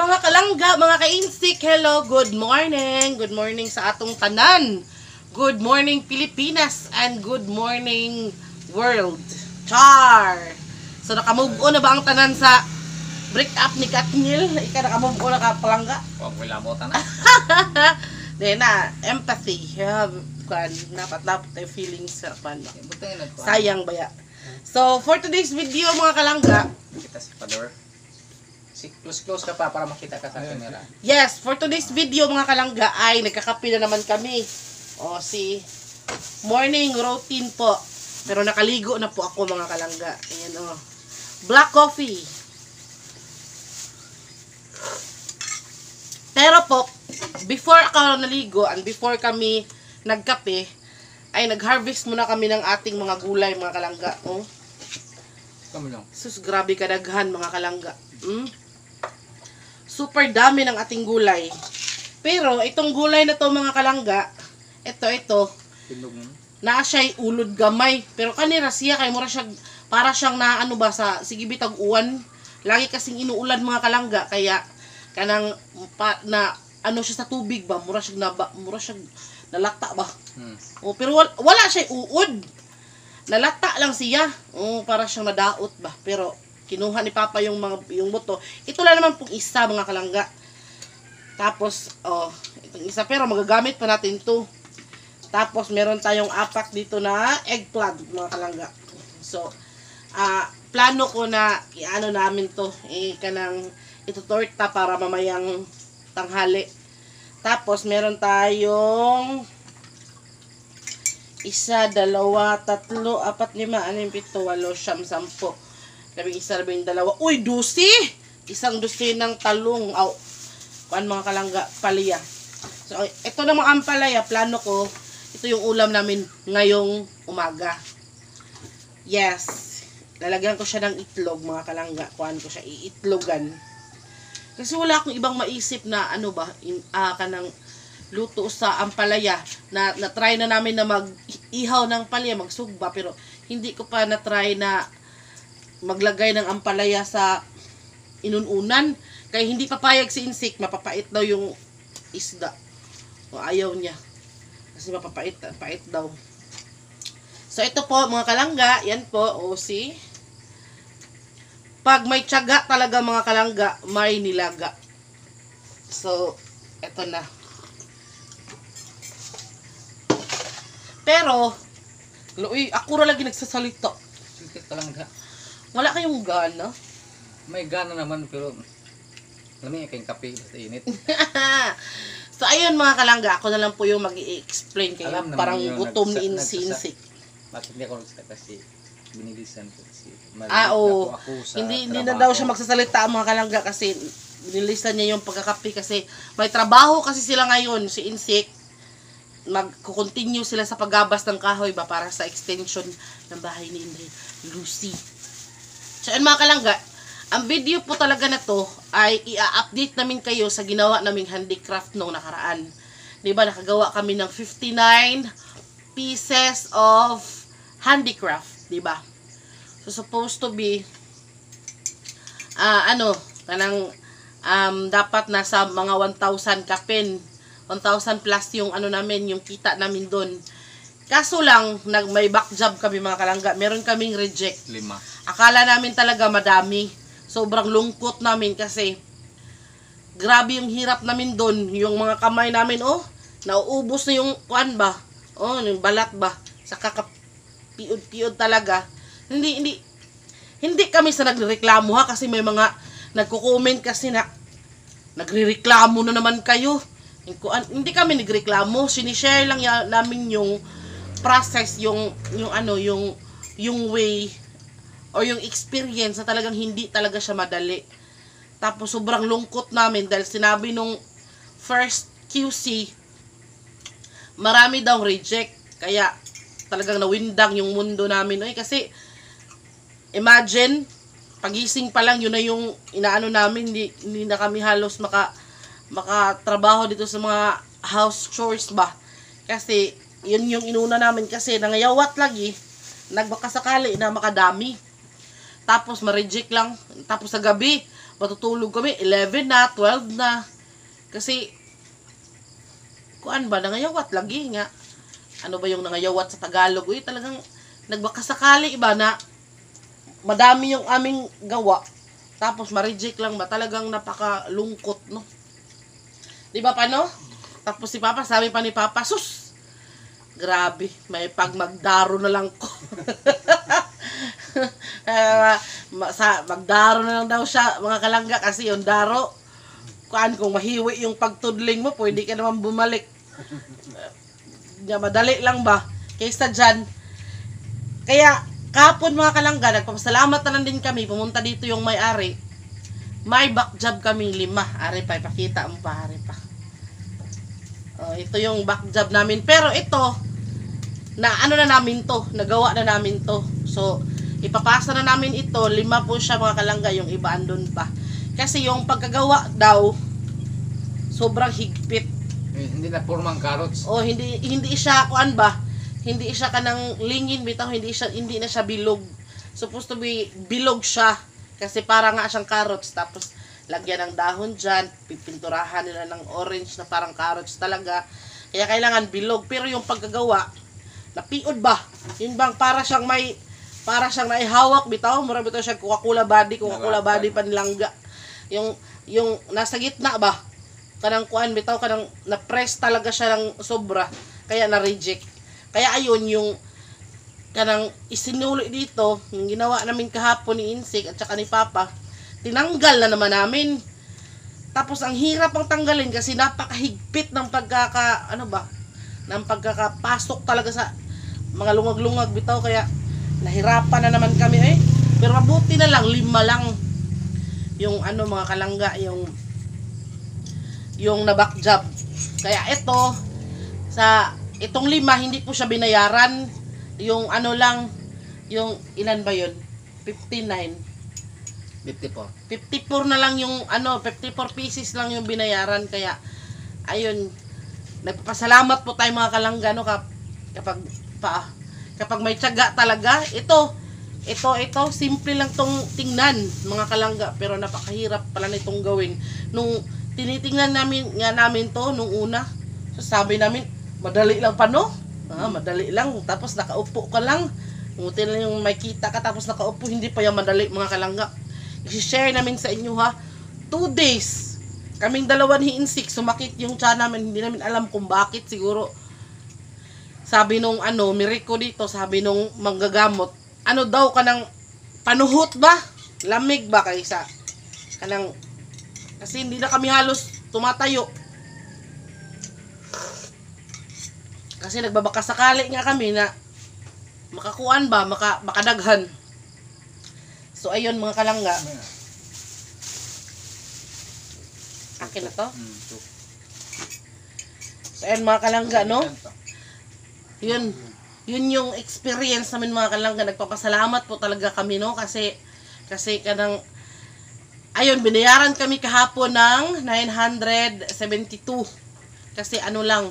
mga kalangga, mga ka-insik, hello, good morning. Good morning sa atong tanan. Good morning Pilipinas and good morning world. Char! So nakamove on na ba ang tanan sa break up ni Katniel? Ika nakamove on na ka palangga? Huwag mo lamutan na. Di na, empathy. Dapat tayo feelings sa pan. Sayang baya. So for today's video mga kalangga, Kita si Pador. Close ka pa para makita ka sa camera. yes, for today's video mga kalangga ay nagkakape na naman kami. O si morning routine po. Pero nakaligo na po ako mga kalangga. Ayan o. Black coffee. Pero po, before ako naligo and before kami nagkape, ay nag-harvest muna kami ng ating mga gulay mga kalangga. Oh. Kamo lang. Sus, grabe kadaghan mga kalangga. Super dami ng ating gulay. Pero itong gulay na to mga kalangga, ito, Tindog mo. naa siya'y ulod gamay. Pero kanira siya, kay mura siya, para siyang na ano ba, sa sige bitag uwan. Lagi kasing inuulan mga kalangga, kaya kanang na ano siya sa tubig ba, mura siya nalata ba. Oh, pero wala siya uod. Nalata lang siya. Oh, para siyang nadaot ba. Pero kinuha ni Papa yung buto. Ito lang naman pong isa mga kalangga. Tapos itong isa, pero magagamit pa natin 'to. Tapos meron tayong apak dito na eggplant mga kalangga. So plano ko na iano namin 'to, kanang itutorta para mamayang tanghali. Tapos meron tayong 1, 2, 3, 4, 5, 6, 7, 8, 9, 10. 11, 12. Uy, dusi! Isang dusi ng talong. Kuan mga kalangga, palaya. So, ito namang ang palaya, plano ko, ito yung ulam namin ngayong umaga. Yes. Lalagyan ko siya ng itlog, mga kalangga. Kuan ko siya, iitlogan. Kasi wala akong ibang maisip na, ano ba, kanang luto sa ampalaya. Na-try na namin na mag-ihaw ng palaya, magsugba, pero hindi ko pa na-try na maglagay ng ampalaya sa inununan. Kaya hindi papayag si Insik, mapapait daw yung isda. O ayaw niya. Kasi mapapait daw. So ito po mga kalangga, yan po, si pag may tiyaga talaga mga kalangga, may nilaga. So, ito na. Pero, ako na lagi nagsasalita. Sikit ka lang ga. Wala kayong gana? May gana naman pero lamig kayong kape basta init. So ayun mga kalangga, ako na lang po yung mag-i-explain kayo. Alam naman Parang yung gutom ni Insik. Bakit hindi ako nagsalita kasi binilisan ko kasi Oo. ako sa Hindi na trabaho. daw siya magsasalita mga kalangga kasi binilisan niya yung pagkakape kasi may trabaho kasi sila ngayon, si Insik. Mag-continue sila sa paggabas ng kahoy ba para sa extension ng bahay ni Lucy. So yun mga kalangga, ang video po talaga na to ay i-update namin kayo sa ginawa naming handicraft nung nakaraan. Diba nakagawa kami ng 59 pieces of handicraft, diba? So supposed to be dapat nasa mga 1,000 kapin. 1,000 plus yung namin, yung kita namin doon. Kaso lang, may back job kami mga kalangga. Meron kaming reject. 5. Akala namin talaga madami. Sobrang lungkot namin kasi grabe yung hirap namin doon. Yung mga kamay namin, nauubos na yung kuan ba? Yung balat ba? Sa kakapiod-piod talaga. Hindi kami sa nagreklamo ha kasi may mga nagko-comment kasi na nagrereklamo na naman kayo. Hindi kami nagreklamo, sinishare lang namin yung process, yung way or yung experience na talagang hindi talaga siya madali. Tapos sobrang lungkot namin dahil sinabi nung first QC marami daw reject, kaya talagang nawindang yung mundo namin. Kasi imagine pagising pa lang yun na yung inaano namin, hindi na kami halos makatrabaho dito sa mga house chores ba. Kasi yun yung inuna namin kasi nangayawat lagi, nagbakasakali na makadami. Tapos ma-reject lang. Tapos sa gabi, matutulog kami, 11 na, 12 na. Kasi, kuan ba, nangayawat lagi nga. Ano ba yung nangayawat sa Tagalog? Uy, talagang nagbakasakali iba na madami yung aming gawa. Tapos ma-reject lang ba? Talagang napakalungkot, no? Di ba pa, no? Tapos si Papa, sabi pa ni Papa, sus! Grabe, may pagmagdaro na lang ko. Magdaro na lang daw siya, mga kalangga, kasi yung daro, kung mahiwi yung pagtudling mo, pwede ka naman bumalik. Madali lang ba? Kaysa dyan. Kaya, kapon mga kalangga, nagpapasalamat na lang din kami, pumunta dito yung may-ari. May back job kaming 5. Ari pa, ipakita mo pa, ari pa. Ito yung back job namin. Pero ito, na ano na namin to, nagawa na namin to. So, ipapasa na namin ito, 5 po siya mga kalangga, yung iba andun pa. Kasi yung pagkagawa daw, sobrang higpit. Hindi na purmang carrots. Hindi siya, kuan ba? Hindi siya kanang lingin, bitaw, hindi na siya bilog. Supposed to be, bilog siya. Kasi para nga siyang carrots, tapos lagyan ng dahon dyan, pipinturahan nila ng orange na parang carrots talaga. Kaya kailangan bilog. Pero yung pagkagawa, napiod ba? Yun bang para siyang naihawak, bitaw, mura bitaw siya Coca-Cola body panlangga. Yung nasa gitna ba? Kanang kuan bitaw, kanang na-press talaga siya ng sobra, kaya na-reject. Kaya ayun yung kanang isinuli dito, yung ginawa namin kahapon ni Insik at saka ni Papa, tinanggal na naman namin. Tapos ang hirap ang tanggalin kasi napakahigpit ng ng pagkakapasok talaga sa mga lungag-lungag bitaw, kaya nahirapan na naman kami Pero mabuti na lang, 5 lang yung mga kalangga, yung na-back job. Kaya itong 5, hindi po siya binayaran. Yung yung ilan ba yun? 59. 54 na lang yung 54 pieces lang yung binayaran. Kaya ayun, nagpapasalamat po tayo mga kalangga kapag may tiyaga talaga. Ito simple lang tong tingnan mga kalangga, pero napakahirap pala nitong gawin. Nung tinitingnan namin to nung una, sabi namin madali lang pa, no? Madali lang, tapos nakaupo ka lang, umuti lang yung makita ka, tapos nakaupo, hindi pa yung madali mga kalangga. I-share namin sa inyo 2 days kaming dalawa ni Insik, sumakit yung tiyan namin, hindi namin alam kung bakit. Siguro sabi nung Miracle dito, sabi nung manggagamot, daw kanang panuhot ba, lamig ba kaysa kanang, kasi hindi na kami halos tumatayo. Kasi nagbabakasakali nga kami na makakuan ba, makadaghan. So ayun mga kalangga. Akin na to. So ayun mga kalangga, no? Yun yung experience namin mga kalangga. Nagpapasalamat po talaga kami, no? Kasi kanang ayun, binayaran kami kahapon ng 972. Kasi lang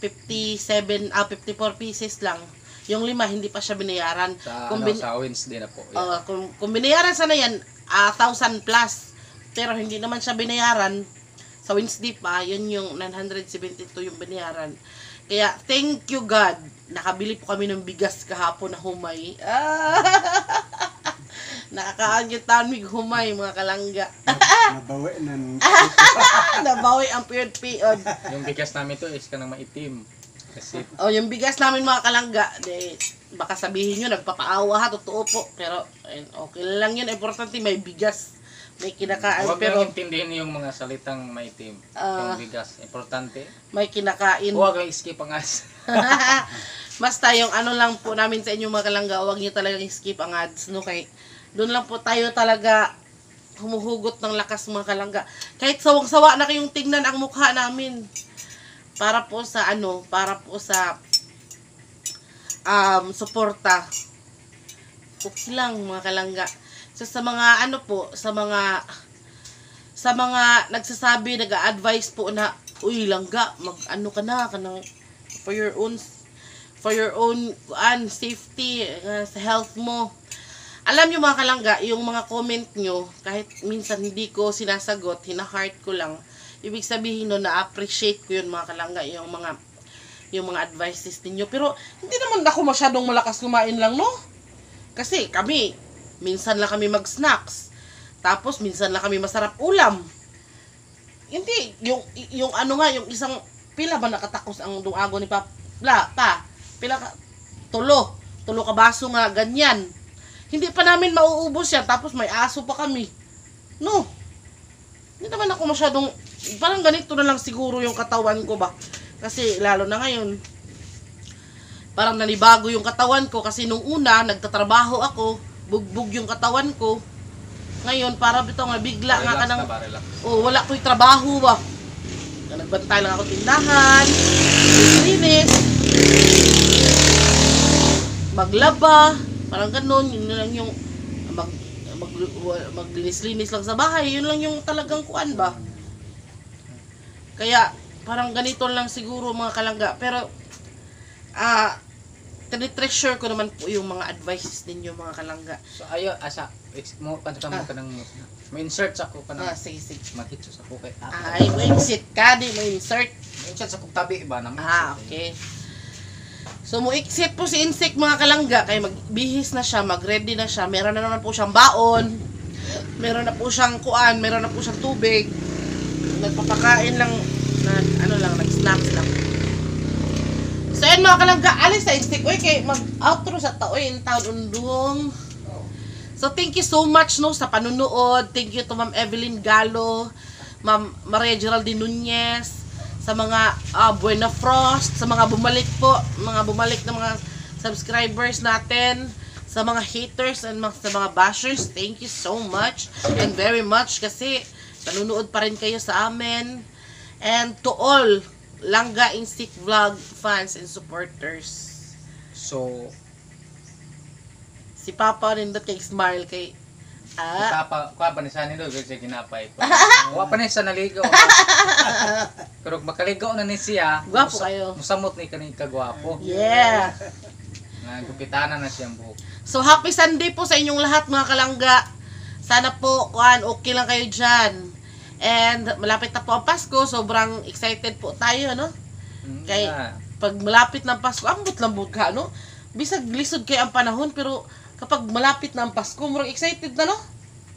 54 pieces lang. Yung 5 hindi pa siya binayaran. Sa Wednesday na po. Yeah. Kung binayaran sana yan 1,000 plus. Pero hindi naman siya binayaran sa Wednesday pa. Yun yung 972 yung binayaran. Kaya thank you God. Nakabili po kami ng bigas kahapon na humay. Nakakaanyutan mig humay mga kalangga. Nabawi na. Nabawi ang piod-piod. Yung bigas namin to is kanang maitim. Kasi yung bigas namin mga kalangga, baka sabihin nyo nagpapaawa totoo po. Pero okay lang yun, importante may bigas, may kinakain. huwag Pero lang intindihin yung mga salitang maitim. Yung bigas, importante. may kinakain. Huwag lang skip ang ads. Basta yung lang po namin sa inyo mga kalangga, huwag nyo talagang skip ang ads, no? Kay doon lang po tayo talaga humuhugot ng lakas mga kalangga. Kahit sawang-sawa na kayong tingnan ang mukha namin. Para po sa suporta. Okay lang mga kalangga. So sa mga sa mga nagsasabi, nag-a-advise po na, uy langga, ka na for your own safety, sa health mo. Alam nyo mga kalangga, yung mga comment nyo, kahit minsan hindi ko sinasagot, hina-heart ko lang, ibig sabihin no, na-appreciate ko yun mga kalangga, yung mga advices ninyo. Pero, hindi naman ako masyadong malakas kumain lang, no? Kasi kami, minsan lang kami mag-snacks. Tapos, minsan lang kami masarap ulam. Hindi, yung ano nga, yung isang, pila ba nakatakos ang dungago ni pila ka, tulo ka baso nga, ganyan. Hindi pa namin mauubos yan, tapos may aso pa kami. No. Hindi naman ako masyadong, parang ganito na lang siguro yung katawan ko ba. Kasi lalo na ngayon, parang nanibago yung katawan ko. Kasi nung una, nagtatrabaho ako, bugbog yung katawan ko. Ngayon, parang ito nga, bigla nga ka ng, wala ko'y trabaho ba. Nagbantay lang ako tindahan, linis, maglaba, parang ganun, yun lang yung maglinis-linis lang sa bahay, yun lang yung talagang kuan ba. Kaya parang ganito lang siguro mga kalangga, pero tinitreasure ko naman po yung mga advices ninyo mga kalangga. So ayo asa mo kanto mo kanang may insert sa ko kanang sige. makitso sa ko kay Ay, mo insert ka, di mo insert. insert sa kong tabi ba na Okay. So, mo-exit po si Insect mga kalangga, kaya magbihis na siya, mag-ready na siya. Meron na naman po siyang baon, meron na po siyang kuan, meron na po siyang tubig. Nagpapakain lang, nag-snacks lang. So, yun mga kalangga, alis sa Insect. Uy, kay mag-outro sa taoy, in taon undong. So, thank you so much no sa panunood. Thank you to Ma'am Evelyn Galo, Ma'am Maria Geraldine Nunez, sa mga Buena Frost, sa mga bumalik na mga subscribers natin, sa mga haters and sa mga bashers, thank you so much and very much kasi nanunood pa rin kayo sa amin. And to all Langga Insect Vlog fans and supporters. So Si Papa rin kay smile kay kuha pa ni sa nilo kasi ginapay ko. Kuha pa ni sa naligo. Pero makaligo na ni siya. Gwapo kayo. Musamot ni kani kagwapo. Yeah. Nagupitanan na siyang buhok. So happy Sunday po sa inyong lahat mga kalangga. Sana po okay lang kayo diyan. And malapit na po ang Pasko, sobrang excited po tayo, no? Kay pag malapit na ang Pasko, ambot-lambot ka, no? Bisag lisod kay ang panahon, pero kapag malapit na ang Pasko, murang excited na, no?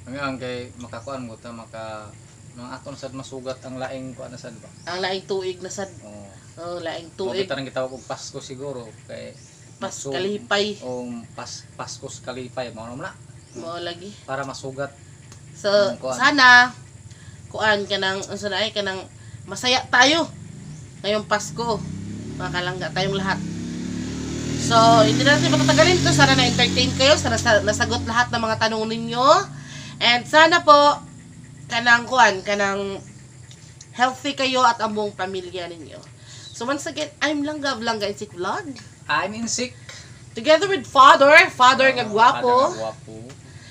Ngayon kay makakuan mo ta mga aton sad masugat ang laing kuan na sad ba. Ang laing tuig na sad. Oo. Laing tuig. Mo gitawag og Pasko siguro kay Kalipay. O Pasko kalipay mo na. Mo lagi. Para masugat. So sana kuan kanang masaya tayo ngayong Pasko. Mga kalangga tayong lahat. So, hindi natin matatagalin to. Sana na-entertain kayo. Sana nasagot lahat ng mga tanong ninyo. And sana po, kanang healthy kayo at ang buong pamilya ninyo. So, once again, I'm Langga of Langga Insect Vlog. I'm Insect. Together with Father nga gwapo.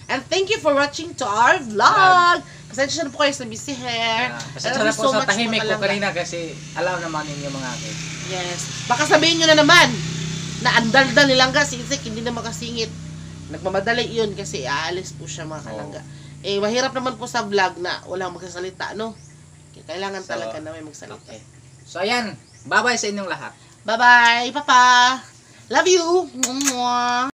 And thank you for watching to our vlog. Pasensya na po kayo sa busy hair. Pasensya na po sa tahimik ko kanina kasi alam naman ninyo mga akin. Yes. Baka sabihin nyo na naman, na andalda nilang si Insect, hindi na makasingit. Nagmamadali yun kasi aalis po siya mga kalangga. Eh, mahirap naman po sa vlog na walang magsasalita, no? Kailangan talaga na may magsalita. Okay. So, ayan. Bye-bye sa inyong lahat. Bye-bye, Papa! Love you! Mwah!